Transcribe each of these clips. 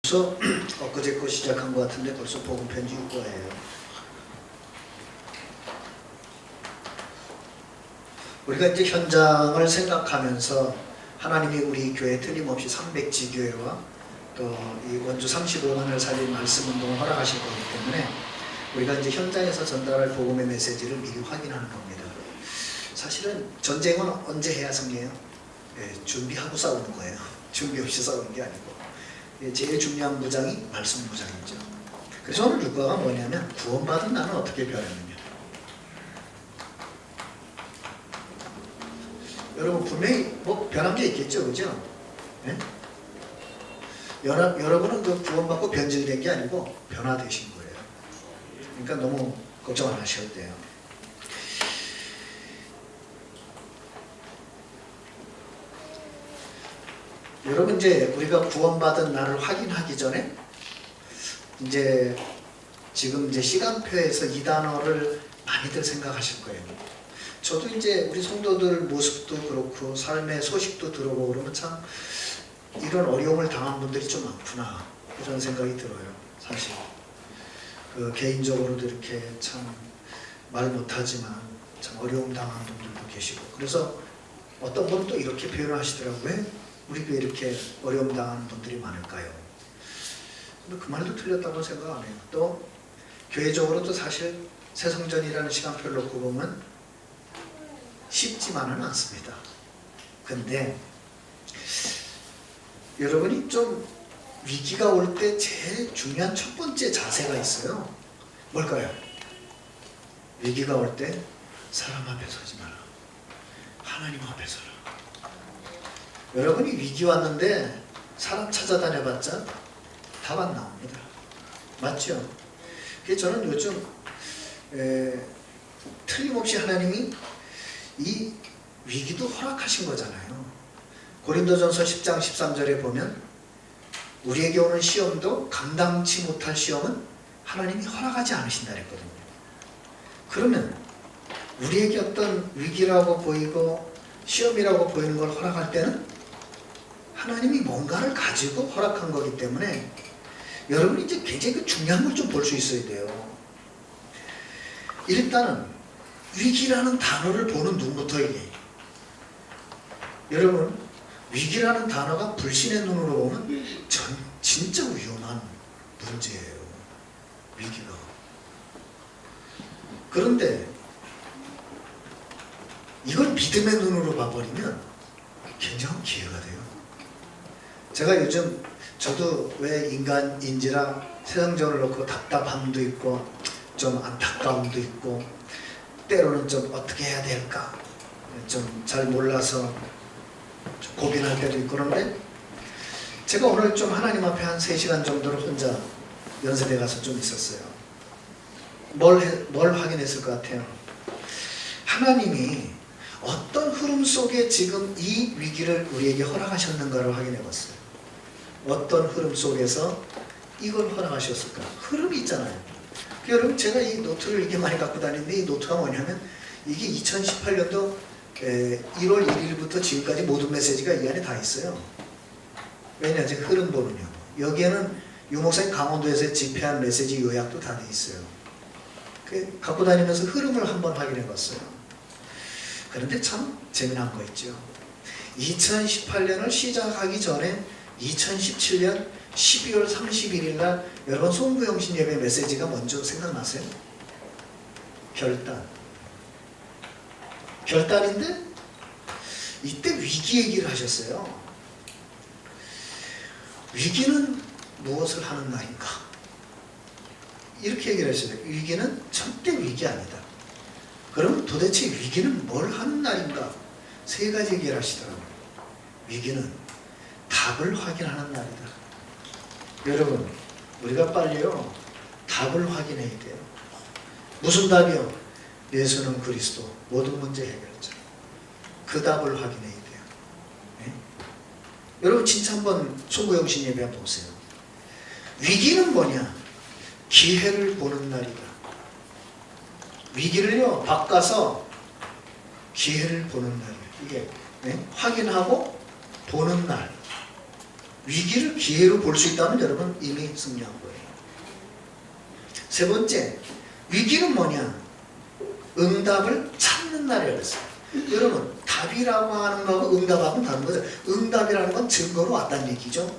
벌써 엊그제 거 시작한 것 같은데 벌써 복음 편지 6거예요. 우리가 이제 현장을 생각하면서 하나님이 우리 교회 틀림없이 300지교회와 또 이 원주 35만을 살린 말씀 운동을 허락하실 거기 때문에 우리가 이제 현장에서 전달할 복음의 메시지를 미리 확인하는 겁니다. 사실은 전쟁은 언제 해야 승리해요? 준비하고 싸우는 거예요. 준비 없이 싸우는 게 아니고. 제일 중요한 무장이 말씀 무장이죠. 그래서 오늘 육과가 뭐냐면 구원받은 나는 어떻게 변했느냐. 여러분 분명히 뭐 변한 게 있겠죠, 그죠? 네? 여러분은 그 구원받고 변질된 게 아니고 변화되신 거예요. 그러니까 너무 걱정 안 하셔도 돼요. 여러분 이제 우리가 구원받은 날을 확인하기 전에 이제 지금 이제 시간표에서 이 단어를 많이들 생각하실 거예요. 저도 이제 우리 성도들 모습도 그렇고 삶의 소식도 들어보고 그러면 참 이런 어려움을 당한 분들이 좀 많구나 이런 생각이 들어요. 사실 그 개인적으로도 이렇게 참 말 못하지만 참 어려움 당한 분들도 계시고 그래서 어떤 분은 또 이렇게 표현하시더라고요. 왜 우리 교회 이렇게 어려움 당하는 분들이 많을까요? 근데 그 말도 틀렸다고 생각 안 해요. 또 교회적으로도 사실 새성전이라는 시간표를 놓고 보면 쉽지만은 않습니다. 근데 여러분이 좀 위기가 올 때 제일 중요한 첫 번째 자세가 있어요. 뭘까요? 위기가 올 때 사람 앞에 서지 마라. 하나님 앞에 서라. 여러분이 위기 왔는데 사람 찾아다녀봤자 답 안 나옵니다. 맞죠? 그래서 저는 요즘 틀림없이 하나님이 이 위기도 허락하신 거잖아요. 고린도전서 10장 13절에 보면 우리에게 오는 시험도 감당치 못할 시험은 하나님이 허락하지 않으신다 그랬거든요. 그러면 우리에게 어떤 위기라고 보이고 시험이라고 보이는 걸 허락할 때는 하나님이 뭔가를 가지고 허락한 거기 때문에 여러분이 이제 굉장히 중요한 걸 좀 볼 수 있어야 돼요. 일단은 위기라는 단어를 보는 눈부터 이게 여러분 위기라는 단어가 불신의 눈으로 보면 진짜 위험한 문제예요. 위기가. 그런데 이걸 믿음의 눈으로 봐버리면 굉장한 기회가 돼요. 제가 요즘 저도 왜 인간인지라 세상적으로 놓고 답답함도 있고 좀 안타까움도 있고 때로는 좀 어떻게 해야 될까 좀 잘 몰라서 좀 고민할 때도 있고 그런데 제가 오늘 좀 하나님 앞에 한 3시간 정도를 혼자 연세대 가서 좀 있었어요. 뭘 확인했을 것 같아요? 하나님이 어떤 흐름 속에 지금 이 위기를 우리에게 허락하셨는가를 확인해 봤어요. 어떤 흐름 속에서 이걸 허락하셨을까? 흐름이 있잖아요. 여러분 제가 이 노트를 이렇게 많이 갖고 다니는데 이 노트가 뭐냐면 이게 2018년도 1월 1일부터 지금까지 모든 메시지가 이 안에 다 있어요. 왜냐? 지금 흐름 보느냐고. 여기에는 유목사님 강원도에서 집회한 메시지 요약도 다 돼 있어요. 갖고 다니면서 흐름을 한번 확인해 봤어요. 그런데 참 재미난 거 있죠. 2018년을 시작하기 전에 2017년 12월 31일 날 여러분 송구영신 예배 메시지가 먼저 생각나세요? 결단인데 이때 위기 얘기를 하셨어요. 위기는 무엇을 하는 날인가? 이렇게 얘기를 하셨어요. 위기는 절대 위기 아니다. 그럼 도대체 위기는 뭘 하는 날인가? 3가지 얘기를 하시더라고요. 위기는 답을 확인하는 날이다. 여러분 우리가 빨리요 답을 확인해야 돼요. 무슨 답이요? 예수는 그리스도 모든 문제 해결자. 그 답을 확인해야 돼요. 네? 여러분 진짜 한번 송구영신 예배 한번 보세요. 위기는 뭐냐? 기회를 보는 날이다. 위기를요 바꿔서 기회를 보는 날이에요. 이게 네? 확인하고 보는 날. 위기를 기회로 볼 수 있다면 여러분 이미 승리한 거예요. 세 번째, 위기는 뭐냐? 응답을 찾는 날이라고 했어요. 여러분, 답이라고 하는 거하고 응답하고는 다른 거죠. 응답이라는 건 증거로 왔다는 얘기죠.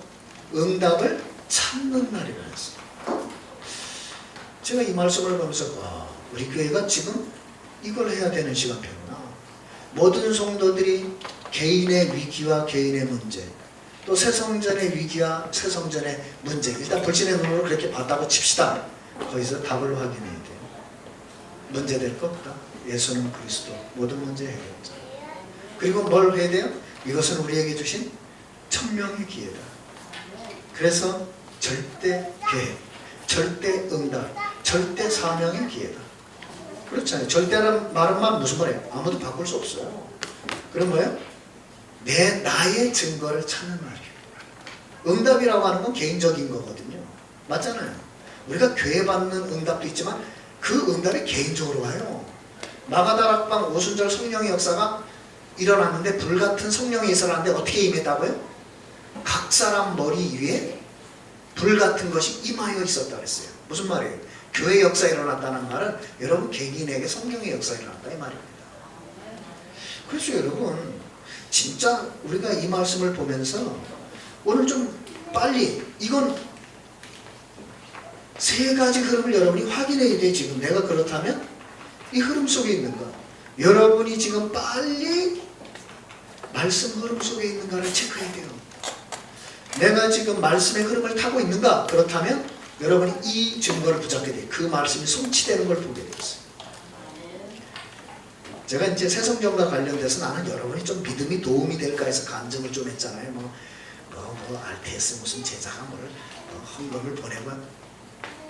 응답을 찾는 날이라고 했어요. 제가 이 말씀을 보면서 우리 교회가 지금 이걸 해야 되는 시간표구나. 모든 성도들이 개인의 위기와 개인의 문제, 또 새성전의 위기와 새성전의 문제, 일단 불신의 눈으로 그렇게 봤다고 칩시다. 거기서 답을 확인해야 돼요. 문제될 거 없다. 예수는 그리스도, 모든 문제 해결자. 그리고 뭘 해야 돼요? 이것은 우리에게 주신 천명의 기회다. 그래서 절대 계획, 절대 응답, 절대 사명의 기회다. 그렇잖아요. 절대라는 말은 무슨 말이에요? 아무도 바꿀 수 없어요. 그럼 뭐예요? 나의 증거를 찾는 말이에요. 응답이라고 하는 건 개인적인 거거든요. 맞잖아요. 우리가 교회 받는 응답도 있지만 그 응답이 개인적으로 와요. 마가다락방 오순절 성령의 역사가 일어났는데 불같은 성령의 일어났는데 어떻게 임했다고요? 각 사람 머리 위에 불같은 것이 임하여 있었다 그랬어요. 무슨 말이에요? 교회 역사 일어났다는 말은 여러분 개인에게 성령의 역사 일어났다 이 말입니다. 그래서 여러분 진짜 우리가 이 말씀을 보면서 오늘 좀 빨리 이건 세 가지 흐름을 여러분이 확인해야 돼. 지금 내가 그렇다면 이 흐름 속에 있는가? 여러분이 지금 빨리 말씀 흐름 속에 있는가를 체크해야 돼요. 내가 지금 말씀의 흐름을 타고 있는가? 그렇다면 여러분이 이 증거를 붙잡게 돼요. 그 말씀이 성취되는 걸 보게 되겠어요. 제가 이제 새성전과 관련돼서 나는 여러분이 좀 믿음이 도움이 될까 해서 간증을 좀 했잖아요. RTS 무슨 제자가 헌금을 보내고.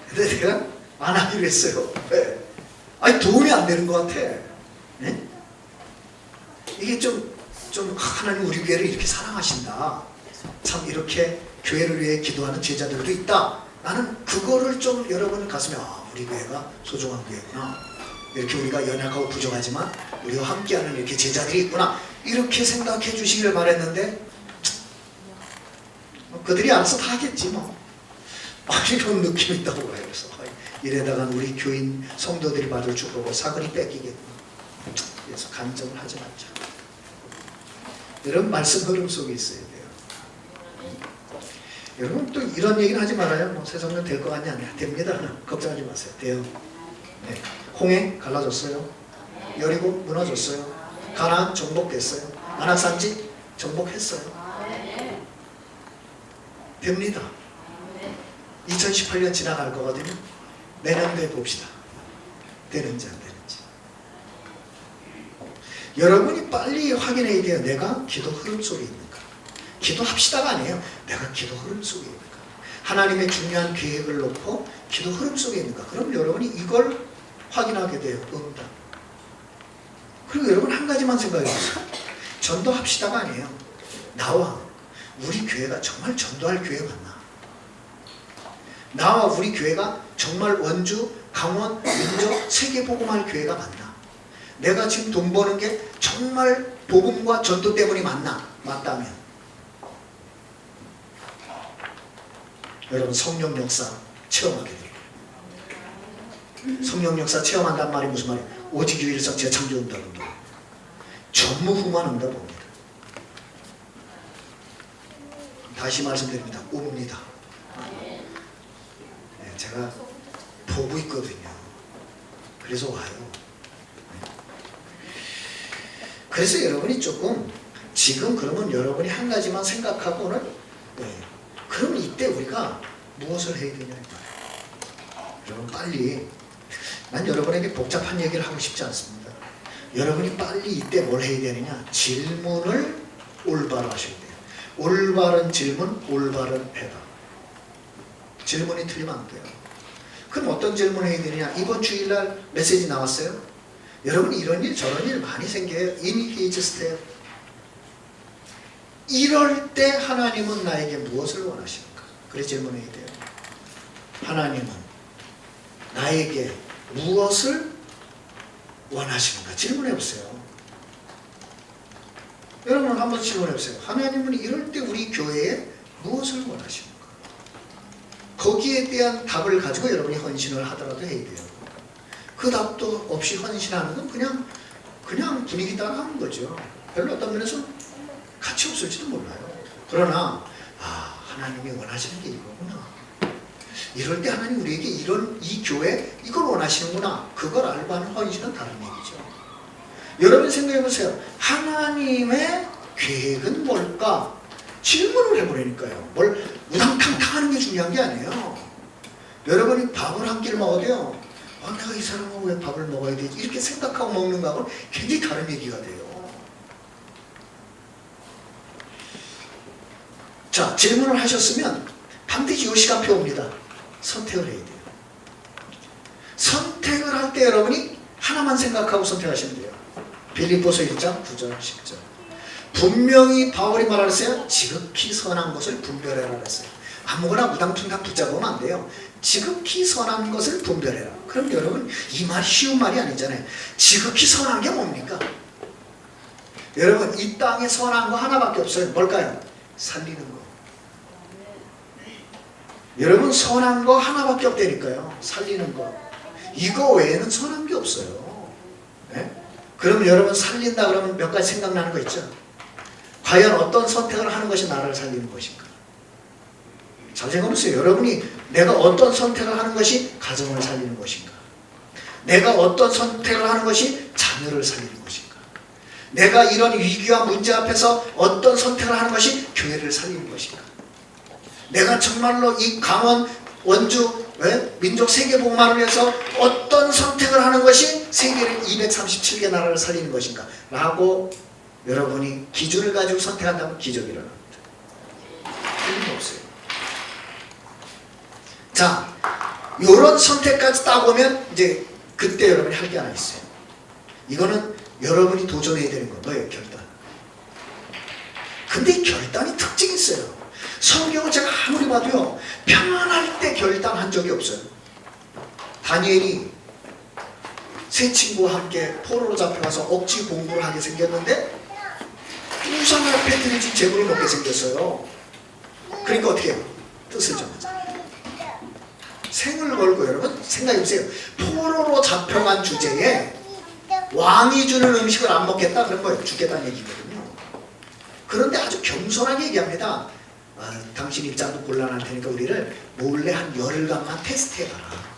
근데 내가 안 하기로 했어요. 왜? 아니 도움이 안 되는 것 같아. 네? 이게 좀 하나님 우리 교회를 이렇게 사랑하신다. 참 이렇게 교회를 위해 기도하는 제자들도 있다. 나는 그거를 좀 여러분 가슴에 우리 교회가 소중한 교회구나. 이렇게 우리가 연약하고 부족하지만 우리와 함께하는 이렇게 제자들이 있구나. 이렇게 생각해 주시기를 바랬는데 그들이 알아서 다 하겠지 뭐. 이런 느낌이 있다고 봐요. 그래서 이래다가 우리 교인 성도들이 받을 축복을 사거리 뺏기겠구나. 그래서 간증을 하지 말자. 여러분 말씀 흐름 속에 있어야 돼요. 여러분 또 이런 얘기는 하지 말아요. 세상은 될 것 같냐? 됩니다. 걱정하지 마세요. 돼요. 네. 홍해 갈라졌어요. 여리고 무너졌어요. 가나안 정복됐어요. 안악산지 정복했어요. 됩니다. 2018년 지나갈 거거든요. 내년도에 봅시다. 되는지 안 되는지. 여러분이 빨리 확인해야 돼요. 내가 기도 흐름 속에 있는가. 기도합시다가 아니에요. 내가 기도 흐름 속에 있는가. 하나님의 중요한 계획을 놓고 기도 흐름 속에 있는가. 그럼 여러분이 이걸 확인하게 돼요. 응답. 그리고 여러분 한 가지만 생각해 보세요. 전도합시다가 아니에요. 나와 우리 교회가 정말 전도할 교회 맞나? 나와 우리 교회가 정말 원주, 강원, 민족, 세계 복음할 교회가 맞나? 내가 지금 돈 버는 게 정말 복음과 전도 때문이 맞나? 맞다면 여러분 성령 역사 체험하게 돼요. 성령 역사 체험한다는 말이 무슨 말이에요? 오직 유일성 재창조한다는 거. 전무후무한 응답입니다. 다시 말씀드립니다. 옵니다. 네, 제가 보고 있거든요. 그래서 와요. 그래서 여러분이 조금 지금 그러면 여러분이 한 가지만 생각하고는 그럼 이때 우리가 무엇을 해야 되냐 여러분 빨리 난 여러분에게 복잡한 얘기를 하고 싶지 않습니다. 여러분이 빨리 이때 뭘 해야 되느냐 질문을 올바로 하셔야 돼요. 올바른 질문, 올바른 대답. 질문이 틀리면 안 돼요. 그럼 어떤 질문을 해야 되느냐? 이번 주일날 메시지 나왔어요? 여러분 이런 일 저런 일 많이 생겨요. Engage step. 이럴 때 하나님은 나에게 무엇을 원하십니까? 그래 질문해야 돼요. 하나님은 나에게 무엇을 원하십니까? 질문해보세요. 여러분 한번 질문해보세요. 하나님은 이럴 때 우리 교회에 무엇을 원하시는가? 거기에 대한 답을 가지고 여러분이 헌신을 하더라도 해야 돼요. 그 답도 없이 헌신하는 건 그냥 분위기 따라하는 거죠. 별로 어떤 면에서 가치 없을지도 몰라요. 그러나 하나님이 원하시는 게 이거구나. 이럴 때 하나님 우리에게 이 교회 이걸 원하시는구나. 그걸 알고 하는 헌신은 다른 얘기죠. 여러분 생각해 보세요. 하나님의 계획은 뭘까? 질문을 해보라니까요. 뭘 우당탕탕 하는 게 중요한 게 아니에요. 여러분이 밥을 한 끼를 먹어도요. 내가 이 사람은 왜 밥을 먹어야 되지? 이렇게 생각하고 먹는 거하고는 굉장히 다른 얘기가 돼요. 자, 질문을 하셨으면 반드시 이 시간표 옵니다. 선택을 해야 돼요. 선택을 할 때 여러분이 하나만 생각하고 선택하시면 돼요. 빌립보서 1장 9절 10절. 분명히 바울이 말하랬어요. 지극히 선한 것을 분별해라 그랬어요. 아무거나 무당퉁당 붙잡으면 안 돼요. 지극히 선한 것을 분별해라. 그럼 여러분 이 말이 쉬운 말이 아니잖아요. 지극히 선한 게 뭡니까? 여러분 이 땅에 선한 거 하나밖에 없어요. 뭘까요? 살리는 거. 여러분 선한 거 하나밖에 없다니까요. 살리는 거. 이거 외에는 선한 게 없어요. 네? 그럼 여러분 살린다 그러면 몇 가지 생각나는 거 있죠? 과연 어떤 선택을 하는 것이 나를 살리는 것인가? 잘 생각해보세요. 여러분이 내가 어떤 선택을 하는 것이 가정을 살리는 것인가? 내가 어떤 선택을 하는 것이 자녀를 살리는 것인가? 내가 이런 위기와 문제 앞에서 어떤 선택을 하는 것이 교회를 살리는 것인가? 내가 정말로 이 강원 원주 민족 세계복음화를 위해서 어떤 선택을 하는 것이 세계를 237개 나라를 살리는 것인가? 라고 여러분이 기준을 가지고 선택한다면 기적이 일어납니다. 틀림없어요. 자, 이런 선택까지 따보면 이제 그때 여러분이 할 게 하나 있어요. 이거는 여러분이 도전해야 되는 거 뭐예요? 결단. 근데 이 결단이 특징이 있어요. 성경을 제가 아무리 봐도요, 평안할 때 결단한 적이 없어요. 다니엘이 세 친구와 함께 포로로 잡혀가서 억지 공부를 하게 생겼는데 우상을 앞에 드리지 재물을 먹게 생겼어요. 그러니까 어떻게 해요? 뜻을 정하자. 생을 걸고 여러분 생각해보세요. 포로로 잡혀간 주제에 왕이 주는 음식을 안 먹겠다 그런 거예요. 죽겠다는 얘기거든요. 그런데 아주 겸손하게 얘기합니다. 당신 입장도 곤란할 테니까 우리를 몰래 한 열흘간만 테스트해봐라.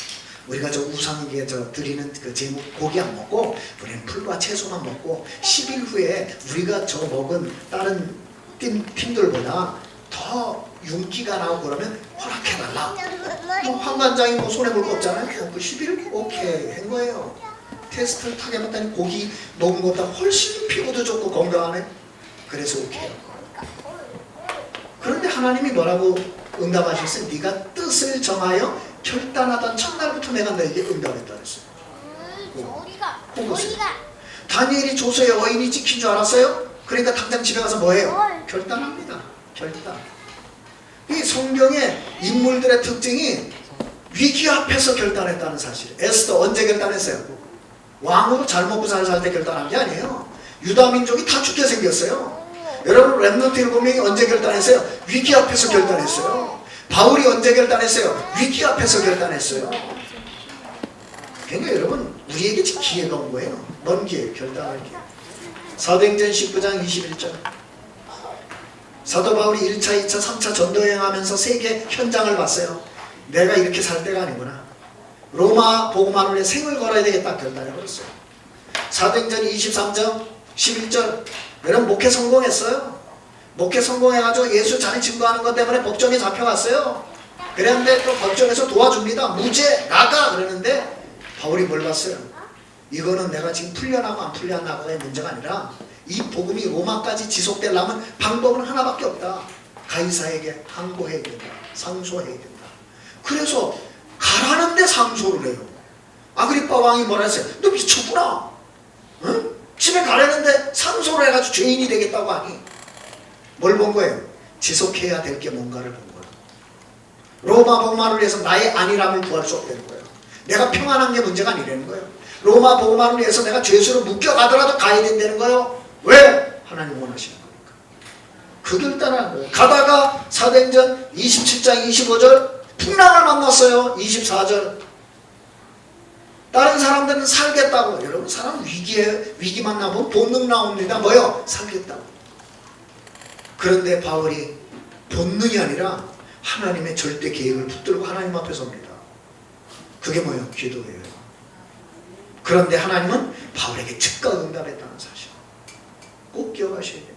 우리가 저 우상에게 드리는 그 제목 고기 안 먹고 우리는 풀과 채소만 먹고 10일 후에 우리가 저 먹은 다른 팀들보다 더 윤기가 나고 그러면 허락해달라. 황관장이 손해볼 거 없잖아요. 그 10일 오케이 한 거예요. 테스트를 타게 해봤더니 고기 먹은 것보다 훨씬 피부도 좋고 건강하네. 그래서 오케이. 그런데 하나님이 뭐라고 응답하셨어요? 네가 뜻을 정하여 결단하던 첫날부터 내가 너에게 응답했다 그랬어요. 다니엘이 조서의 어인이 찍힌 줄 알았어요? 그러니까 당장 집에 가서 뭐해요? 결단합니다. 결단. 이 성경의 인물들의 특징이 위기 앞에서 결단했다는 사실. 에스더 언제 결단했어요? 왕으로 잘 먹고 잘 살 때 결단한 게 아니에요. 유다 민족이 다 죽게 생겼어요. 여러분 렘넌트 7명이 언제 결단했어요? 위기 앞에서 결단했어요. 바울이 언제 결단했어요? 위기 앞에서 결단했어요. 그러니까 여러분 우리에게 지금 기회가 온 거예요. 뭔 기회? 결단할 기회. 사도행전 19장 21절. 사도 바울이 1차, 2차, 3차 전도여행하면서 세계 현장을 봤어요. 내가 이렇게 살 때가 아니구나. 로마 복음화를 위해 생을 걸어야 되겠다 결단해버렸어요. 사도행전 23장 11절. 여러분 목회 성공했어요. 목회 성공해가지고 예수 자리 증거하는 것 때문에 법정에 잡혀갔어요. 그랬는데 또 법정에서 도와줍니다. 무죄 나가 그러는데 바울이 뭘 봤어요? 이거는 내가 지금 풀려나고 안 풀려나고의 문제가 아니라 이 복음이 로마까지 지속되려면 방법은 하나밖에 없다. 가이사에게 항고해야 된다. 상소해야 된다. 그래서 가라는데 상소를 해요. 아그리빠 왕이 뭐라 했어요? 너 미쳤구나. 응? 집에 가라는데 상소를 해가지고 죄인이 되겠다고 하니 뭘 본 거예요? 지속해야 될 게 뭔가를 본 거예요. 로마 복음화를 위해서 나의 안일함을 구할 수 없다는 거예요. 내가 평안한 게 문제가 아니라는 거예요. 로마 복음화를 위해서 내가 죄수로 묶여가더라도 가야 된다는 거예요. 왜? 하나님 원하시는 거니까. 그 길 따라간 거예요. 가다가 사도행전 27장 25절 풍랑을 만났어요. 24절 다른 사람들은 살겠다고. 여러분 사람 위기만 나면 본능 나옵니다. 뭐요? 살겠다고. 그런데 바울이 본능이 아니라 하나님의 절대 계획을 붙들고 하나님 앞에 섭니다. 그게 뭐예요? 기도예요. 그런데 하나님은 바울에게 즉각 응답했다는 사실 꼭 기억하셔야 됩니다.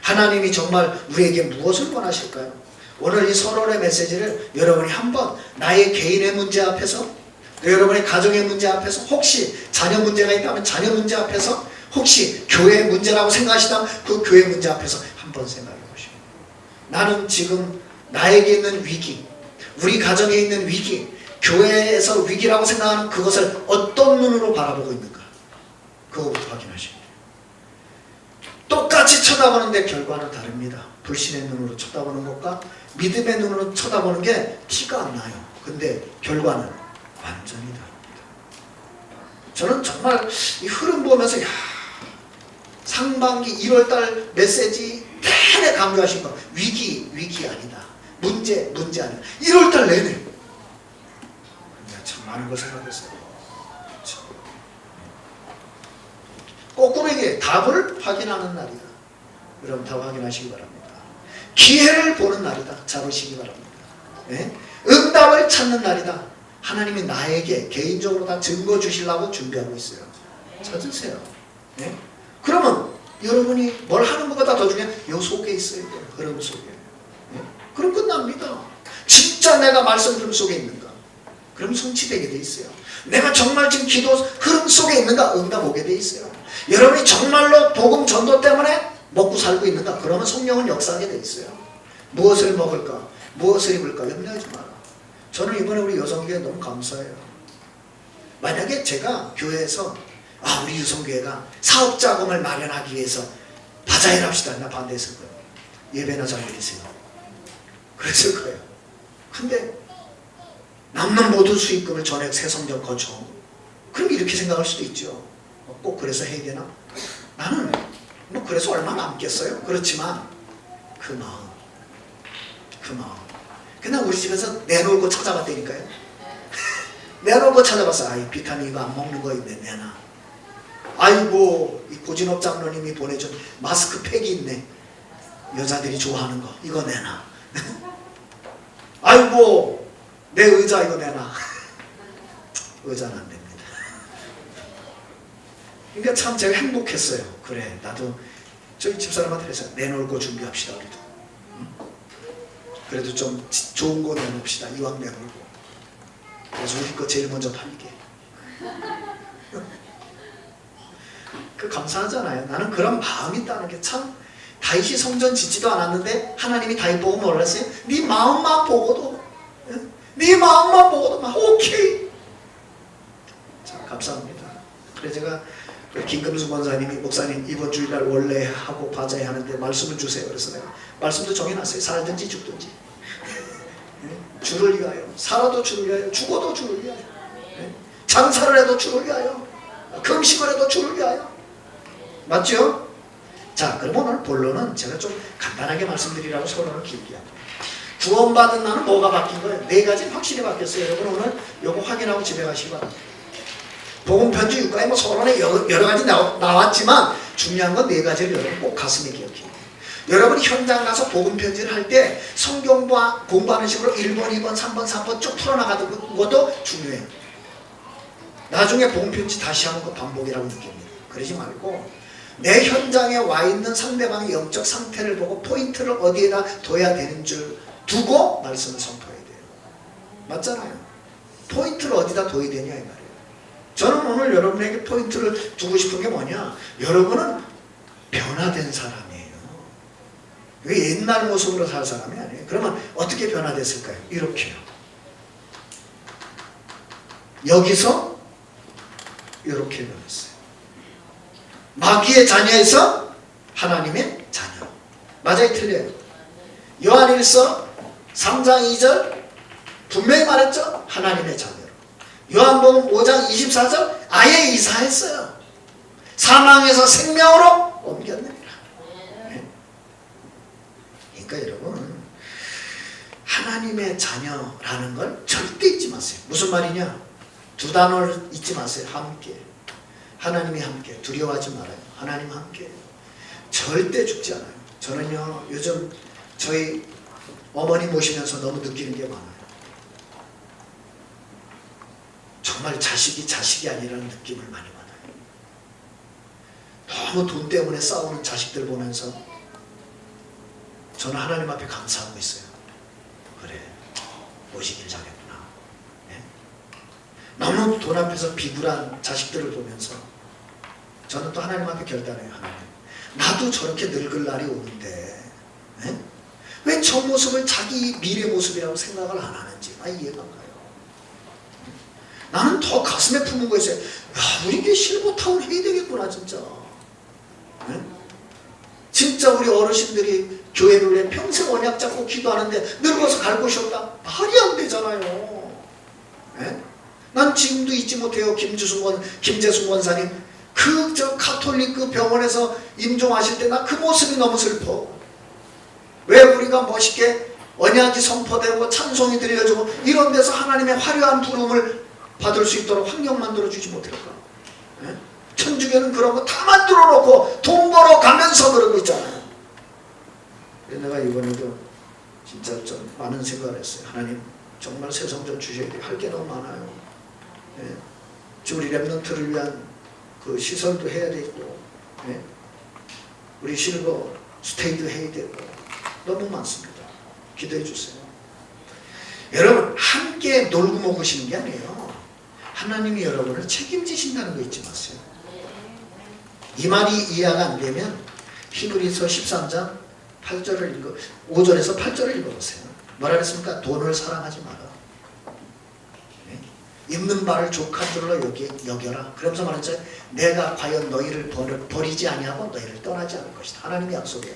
하나님이 정말 우리에게 무엇을 원하실까요? 오늘 이 서론의 메시지를 여러분이 한번 나의 개인의 문제 앞에서, 여러분의 가정의 문제 앞에서, 혹시 자녀 문제가 있다면 자녀 문제 앞에서, 혹시 교회의 문제라고 생각하시다면 그 교회 문제 앞에서 한번 생각해 보시고, 나는 지금 나에게 있는 위기, 우리 가정에 있는 위기, 교회에서 위기라고 생각하는 그것을 어떤 눈으로 바라보고 있는가, 그거부터 확인하시고, 똑같이 쳐다보는데 결과는 다릅니다. 불신의 눈으로 쳐다보는 것과 믿음의 눈으로 쳐다보는 게 티가 안 나요. 근데 결과는 완전히 다릅니다. 저는 정말 이 흐름 보면서 상반기 1월달 메시지 내내 강조하신 거, 위기 아니다, 문제 아니다. 1월달 내내 내가 참 많은 걸 생각했어요. 거꾸로 얘기해, 답을 확인하는 날이다. 여러분 다 확인하시기 바랍니다. 기회를 보는 날이다. 잡으시기 바랍니다. 네? 응답을 찾는 날이다. 하나님이 나에게 개인적으로 다 증거 주시려고 준비하고 있어요. 찾으세요. 네? 그러면 여러분이 뭘 하는 것보다 더 중요한 요 속에 있어야 돼요. 흐름 속에. 네? 그럼 끝납니다. 진짜 내가 말씀 흐름 속에 있는가? 그럼 성취되게 돼 있어요. 내가 정말 지금 기도 흐름 속에 있는가? 응답 오게 돼 있어요. 여러분이 정말로 복음 전도 때문에 먹고 살고 있는가? 그러면 성령은 역사하게 돼 있어요. 무엇을 먹을까? 무엇을 입을까? 염려하지 마라. 저는 이번에 우리 여성교회 너무 감사해요. 만약에 제가 교회에서 우리 유성교회가 사업자금을 마련하기 위해서 바자회를 합시다, 나 반대했을 거예요. 예배나 잘 드리세요. 그랬을 거예요. 근데 남는 모든 수익금을 전액 새 성전 거쳐. 그럼 이렇게 생각할 수도 있죠. 꼭 그래서 해야 되나? 나는 뭐 그래서 얼마 남겠어요? 그렇지만 그 마음 그냥 우리 집에서 내놓을 거 찾아봤다니까요. 내놓을 거 찾아봤어. 이 비타민 이거 안 먹는 거 있네, 내놔. 아이고, 이 고진업 장로님이 보내준 마스크팩이 있네, 여자들이 좋아하는 거, 이거 내놔. 아이고, 내 의자 이거 내놔. 의자는 안 됩니다. 그러니까 참 제가 행복했어요. 그래, 나도 저희 집사람한테 그래서 내놓을 거 준비합시다, 우리도. 그래도 좀 좋은 거 내놓읍시다, 이왕 내놓고. 그래서 우리 거 제일 먼저 팔게. 그 감사하잖아요. 나는 그런 마음이 있다는 게 참. 다윗이 성전 짓지도 않았는데 하나님이 다윗 보고 뭐라 했어요? 네 마음만 보고도, 네 마음만 보고도 막 오케이. 자, 감사합니다. 그래 제가 김금수 권사님이, 목사님 이번 주일날 원래 하고 바자회 하는데 말씀을 주세요. 그래서 내가 말씀도 정해놨어요. 살든지 죽든지. 주를 위하여. 살아도 주를 위하여. 죽어도 주를 위하여. 장사를 해도 주를 위하여. 금식을 해도 주를 위하여. 맞죠? 자, 그럼 오늘 본론은 제가 좀 간단하게 말씀드리라고 서론을 길게 합니다. 구원받은 나는 뭐가 바뀐 거예요? 4가지 확실히 바뀌었어요. 여러분 오늘 요거 확인하고 집에 가시기 바랍니다. 복음 편지 6과에 뭐 서론에 여러 가지 나왔지만 중요한 건 4가지를 여러분 꼭 가슴에 기억해요. 여러분이 현장 가서 복음 편지를 할 때 성경 공부하는 식으로 1번, 2번, 3번, 4번 쭉 풀어나가는 것도 중요해요. 나중에 복음 편지 다시 하는 거 반복이라고 느낍니다. 그러지 말고 내 현장에 와 있는 상대방의 영적 상태를 보고 포인트를 어디에다 둬야 되는 줄 두고 말씀을 선포해야 돼요. 맞잖아요. 포인트를 어디다 둬야 되냐 이 말이에요. 저는 오늘 여러분에게 포인트를 두고 싶은 게 뭐냐, 여러분은 변화된 사람이에요. 이게 옛날 모습으로 살 사람이 아니에요. 그러면 어떻게 변화됐을까요? 이렇게요. 여기서 이렇게 변했어요. 마귀의 자녀에서 하나님의 자녀. 맞아요, 틀려요? 요한일서 3장 2절 분명히 말했죠? 하나님의 자녀로. 요한복음 5장 24절 아예 이사했어요. 사망에서 생명으로 옮겼습니다. 그러니까 여러분, 하나님의 자녀라는 걸 절대 잊지 마세요. 무슨 말이냐? 두 단어를 잊지 마세요. 함께. 하나님이 함께. 두려워하지 말아요. 하나님 함께. 절대 죽지 않아요. 저는요, 요즘 저희 어머니 모시면서 너무 느끼는 게 많아요. 정말 자식이 아니라는 느낌을 많이 받아요. 너무 돈 때문에 싸우는 자식들 보면서 저는 하나님 앞에 감사하고 있어요. 그래, 모시길 잘했구나. 네? 너무 돈 앞에서 비굴한 자식들을 보면서 저는 또 하나님 앞에 결단해요. 하나님, 나도 저렇게 늙을 날이 오는데 네? 왜 저 모습을 자기 미래 모습이라고 생각을 안 하는지 이해가 안 가요. 나는 더 가슴에 품은 거 있어요. 야, 우리 교회 실버타운 해야 되겠구나 진짜. 네? 진짜 우리 어르신들이 교회를 왜 평생 언약 잡고 기도하는데 늙어서 갈 곳이 없다? 말이 안 되잖아요. 네? 난 지금도 잊지 못해요. 김재순 원사님 저 카톨릭 그 병원에서 임종하실 때 나 그 모습이 너무 슬퍼. 왜 우리가 멋있게 언약이 선포되고 찬송이 들려주고 이런 데서 하나님의 화려한 부름을 받을 수 있도록 환경 만들어주지 못할까? 네? 천주교는 그런 거 다 만들어 놓고 돈 벌어 가면서 그러고 있잖아요. 그래서 내가 이번에도 진짜 좀 많은 생각을 했어요. 하나님 정말 새 성전 주셔야 돼요. 할 게 너무 많아요. 네? 우리 랩런트를 위한 그 시설도 해야 되고 네? 우리 실버 스테이도 해야 되고 너무 많습니다. 기도해 주세요. 여러분 함께 놀고 먹으시는 게 아니에요. 하나님이 여러분을 책임지신다는 거 잊지 마세요. 이 말이 이해가 안 되면 히브리서 13장 8절을 5절에서 8절을 읽어보세요. 뭐라 그랬습니까? 돈을 사랑하지 마라. 네? 입는 바를 족한 줄로 여겨라. 그러면서 말했죠. 내가 과연 너희를 버리지 아니하고 너희를 떠나지 않을 것이다. 하나님이 약속해요.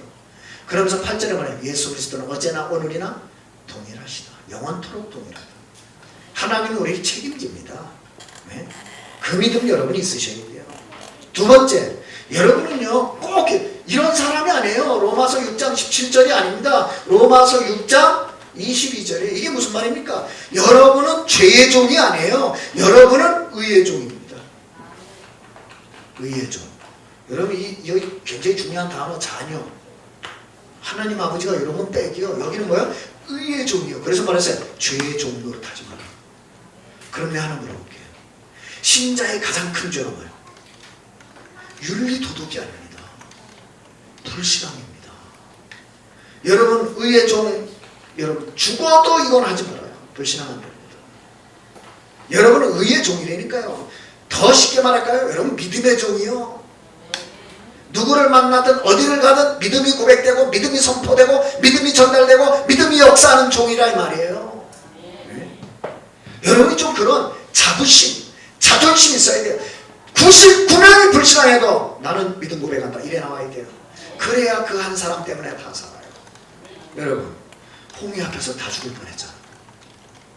그러면서 8절에 말해요. 예수 그리스도는 어제나 오늘이나 동일하시다. 영원토록 동일하다. 하나님은 우리를 책임집니다. 네? 그 믿음 여러분이 있으셔야 돼요. 두 번째, 여러분은요 꼭 이런 사람이 아니에요. 로마서 6장 17절이 아닙니다. 로마서 6장 22절에 이게 무슨 말입니까? 여러분은 죄의 종이 아니에요. 여러분은 의의 종입니다. 의의 종. 여러분 여기 굉장히 중요한 단어 자녀. 하나님 아버지가 여러분 빽이요. 여기는 뭐예요? 의의 종이요. 그래서 말했어요. 죄의 종 노릇하지 마라. 그럼 내가 하나 물어볼게요. 신자의 가장 큰 죄는 뭐예요? 윤리 도덕이 아닙니다. 불신앙입니다. 여러분 의의 종, 여러분 죽어도 이건 하지 말아요. 불신앙 안 됩니다. 여러분은 의의 종이라니까요. 더 쉽게 말할까요? 여러분 믿음의 종이요. 누구를 만나든 어디를 가든 믿음이 고백되고 믿음이 선포되고 믿음이 전달되고 믿음이 역사하는 종이라 이 말이에요. 네? 여러분이 좀 그런 자부심, 자존심 있어야 돼요. 99명이 불신앙해도 나는 믿음 고백한다. 이래 나와야 돼요. 그래야 그 한 사람 때문에 다 살아요. 여러분 홍해 앞에서 다 죽을 뻔했잖아.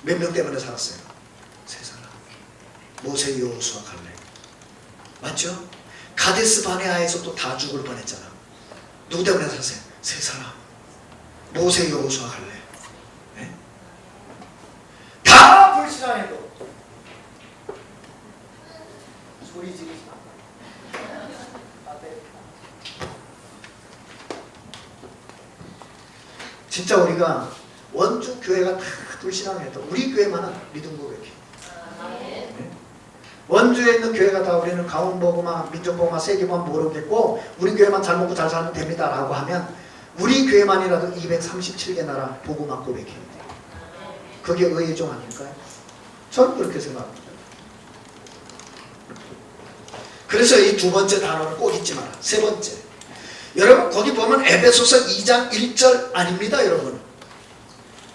몇 명 때문에 살았어요? 세 사람. 모세, 여호수아, 갈렙. 맞죠? 가데스 바네아에서 또 다 죽을 뻔했잖아. 누구 때문에 살았어요? 세 사람. 모세, 여호수아, 갈렙. 네? 다 불신앙해도 소리 지르지 마. 진짜 우리가 원주 교회가 다 불신앙해도 우리 교회만은 믿음 고백해. 네? 원주에 있는 교회가 다 우리는 가온복음화, 민족복음화, 세계만 모르겠고 우리 교회만 잘 먹고 잘 살면 됩니다 라고 하면 우리 교회만이라도 237개 나라 복음화 고백해야 돼요. 그게 의의 종 아닐까요? 저는 그렇게 생각합니다. 그래서 이 두 번째 단어를 꼭 잊지 마라. 세 번째, 여러분 거기 보면 에베소서 2장 1절 아닙니다. 여러분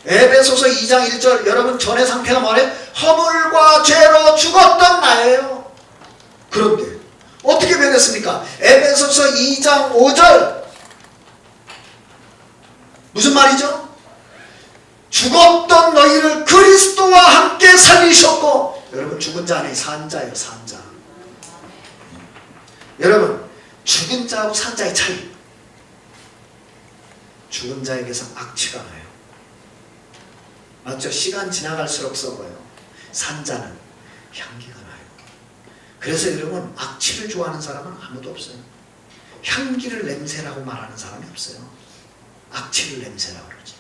에베소서 2장 1절 여러분 전의 상태가 뭐래? 허물과 죄로 죽었던 나예요. 그런데 어떻게 변했습니까? 에베소서 2장 5절 무슨 말이죠? 죽었던 너희를 그리스도와 함께 살리셨고. 여러분 죽은 자 안에 산 자예요. 산 자. 여러분 죽은 자하고 산 자의 차이. 죽은 자에게서 악취가 나요. 맞죠? 시간 지나갈수록 썩어요. 산 자는 향기가 나요. 그래서 여러분, 악취를 좋아하는 사람은 아무도 없어요. 향기를 냄새라고 말하는 사람이 없어요. 악취를 냄새라고 그러지.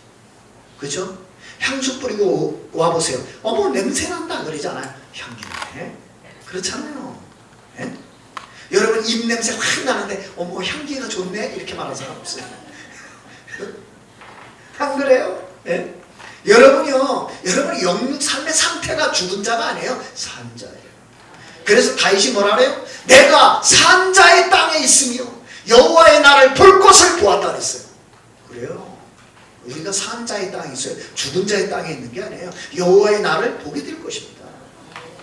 그죠? 향수 뿌리고 와보세요. 어머, 냄새 난다 그러잖아요. 향기 나네. 그렇잖아요. 예? 여러분, 입냄새 확 나는데 어머, 향기가 좋네 이렇게 말하는 사람 없어요. 안 그래요? 예? 여러분이요, 여러분 영육 삶의 상태가 죽은 자가 아니에요. 산 자예요. 그래서 다윗이 뭐라 그래요? 내가 산 자의 땅에 있으며 여호와의 날을 볼 것을 보았다 그랬어요. 그래요. 우리가 산 자의 땅에 있어요. 죽은 자의 땅에 있는 게 아니에요. 여호와의 날을 보게 될 것입니다.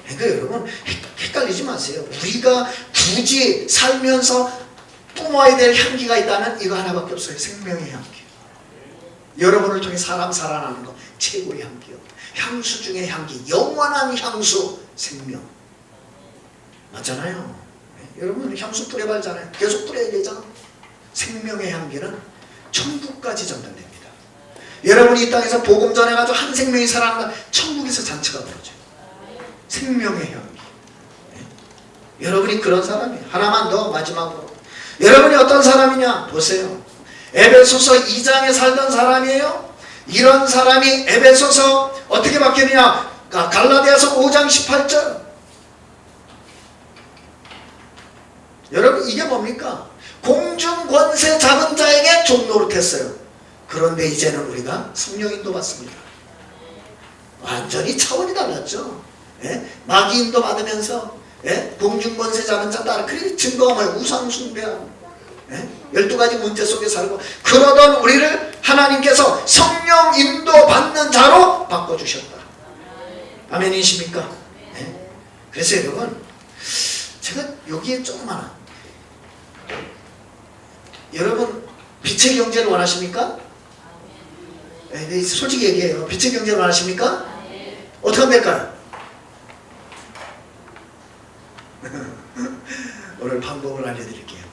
그러니까 여러분, 헷갈리지 마세요. 우리가 굳이 살면서 뿜어야 될 향기가 있다면 이거 하나밖에 없어요. 생명의 향기. 여러분을 통해 사람 살아나는 거 최고의 향기요. 향수 중의 향기, 영원한 향수, 생명. 맞잖아요. 네? 여러분 향수 뿌려발잖아요. 계속 뿌려야 되잖아. 생명의 향기는 천국까지 전달됩니다. 여러분이 이 땅에서 복음 전해가지고 한 생명이 살아나면 천국에서 잔치가 벌어져요. 생명의 향기. 네? 여러분이 그런 사람이에요. 하나만 더 마지막으로. 여러분이 어떤 사람이냐 보세요. 에베소서 2장에 살던 사람이에요. 이런 사람이 에베소서 어떻게 바뀌느냐, 갈라디아서 5장 18절. 여러분, 이게 뭡니까? 공중 권세 잡은 자에게 종노릇했어요. 그런데 이제는 우리가 성령 인도 받습니다. 완전히 차원이 달랐죠. 예? 마귀 인도 받으면서, 예? 공중 권세 잡은 자 따라, 그렇게 증거가 뭐예요? 우상 숭배하고, 예? 12가지 문제 속에 살고, 그러던 우리를 하나님께서 성령 인도 받는 자로 바꿔주셨다. 아멘이십니까? 예? 그래서 여러분, 제가 여기에 조그마한, 여러분 빛의 경제를 원하십니까? 네, 솔직히 얘기해요. 빛의 경제를 원하십니까? 어떻게 하면 될까요? 오늘 방법을 알려드릴게요.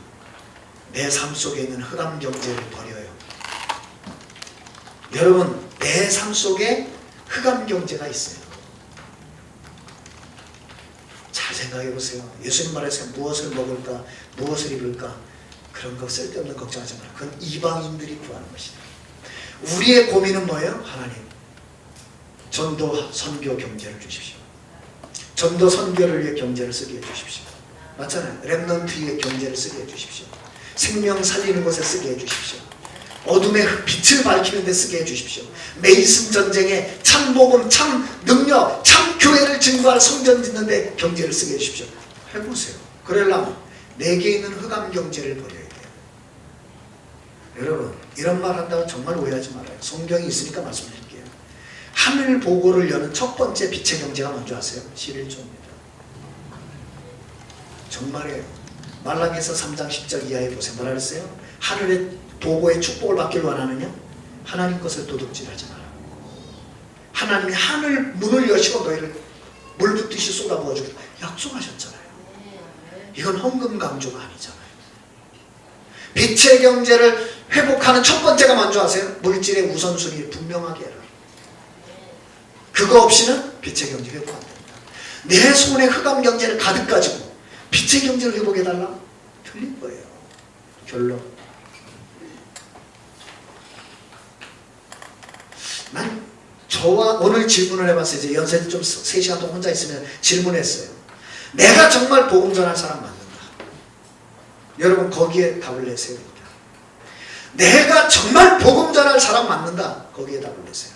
내 삶 속에 있는 흑암 경제를 버려요. 여러분, 내 삶 속에 흑암 경제가 있어요. 잘 생각해 보세요. 예수님 말해서 무엇을 먹을까, 무엇을 입을까, 그런 거 쓸데없는 걱정하지 마라. 그건 이방인들이 구하는 것이다. 우리의 고민은 뭐예요? 하나님, 전도 선교 경제를 주십시오. 전도 선교를 위해 경제를 쓰게 해주십시오. 맞잖아요. 렘넌트 위에 경제를 쓰게 해주십시오. 생명 살리는 곳에 쓰게 해주십시오. 어둠의 빛을 밝히는 데 쓰게 해주십시오. 메이슨 전쟁에 참 복음, 참 능력, 참 교회를 증거할 성전 짓는 데 경제를 쓰게 해주십시오. 해보세요. 그러려면 내게 있는 흑암 경제를 버려야 돼요. 여러분, 이런 말 한다고 정말 오해하지 말아요. 성경이 있으니까 말씀드릴게요. 하늘 보고를 여는 첫 번째 빛의 경제가 뭔지 아세요? 11조입니다. 정말이에요. 말라기서 3장 10절 이하에 보세요. 뭐라 그랬어요? 하늘의 보고의 축복을 받기를 원하느냐? 하나님 것을 도둑질하지 마라. 하나님이 하늘 문을 여시고 너희를 물 붓듯이 쏟아부어주겠다 약속하셨잖아요. 이건 헌금 강조가 아니잖아요. 빛의 경제를 회복하는 첫 번째가 뭔지 아세요? 물질의 우선순위를 분명하게 해라. 그거 없이는 빛의 경제 회복 안 된다. 내 손에 흑암 경제를 가득 가지고 빛의 경제를 회복해달라? 틀린 거예요. 결론. 난 저와 오늘 질문을 해봤어요. 이제 연세는 좀 3시간 동안 혼자 있으면 질문했어요. 내가 정말 복음 전할 사람 맞는가? 여러분 거기에 답을 내세요. 내가 정말 복음 전할 사람 맞는다. 거기에 답을 내세요.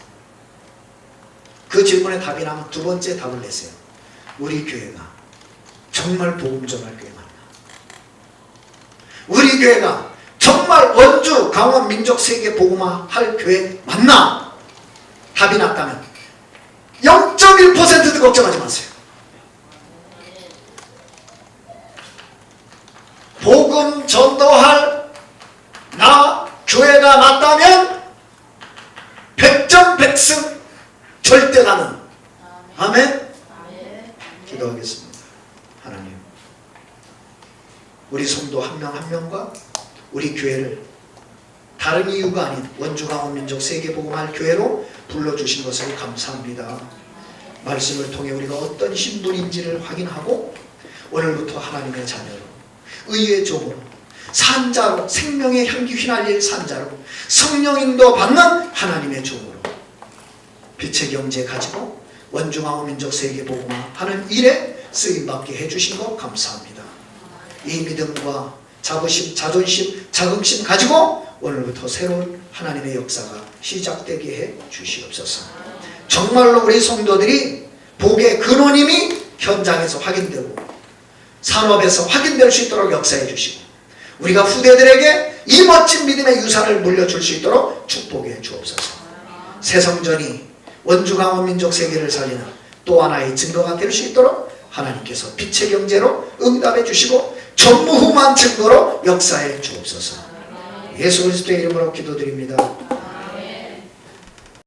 그 질문에 답이 나면 두 번째 답을 내세요. 우리 교회가 정말 복음 전할 교회 맞나? 우리 교회가 정말 원주 강원 민족 세계 복음화 할 교회 맞나? 답이 났다면 0.1%도 걱정하지 마세요. 복음 전도할 나 교회가 맞다면 100점 100승 절대 가능. 아멘. 기도하겠습니다. 하나님, 우리 성도 한 명 한 명과 우리 교회를 다른 이유가 아닌 원주강원민족 세계복음할 교회로 불러주신 것을 감사합니다. 말씀을 통해 우리가 어떤 신분인지를 확인하고 오늘부터 하나님의 자녀로, 의의 종으로, 산자로, 생명의 향기 휘날릴 산자로, 성령인도 받는 하나님의 종으로 빛의 경제 가지고 원주강원민족 세계복음화 하는 일에 쓰임받게 해주신 것 감사합니다. 이 믿음과 자부심, 자존심, 자긍심 가지고 오늘부터 새로운 하나님의 역사가 시작되게 해 주시옵소서. 정말로 우리 성도들이 복의 근원임이 현장에서 확인되고 산업에서 확인될 수 있도록 역사해 주시고 우리가 후대들에게 이 멋진 믿음의 유산을 물려줄 수 있도록 축복해 주옵소서. 새성전이 원주강원민족 세계를 살리는 또 하나의 증거가 될 수 있도록 하나님께서 빛의 경제로 응답해 주시고 전무후무한 증거로 역사해 주옵소서. 예수 그리스도의 이름으로 기도드립니다.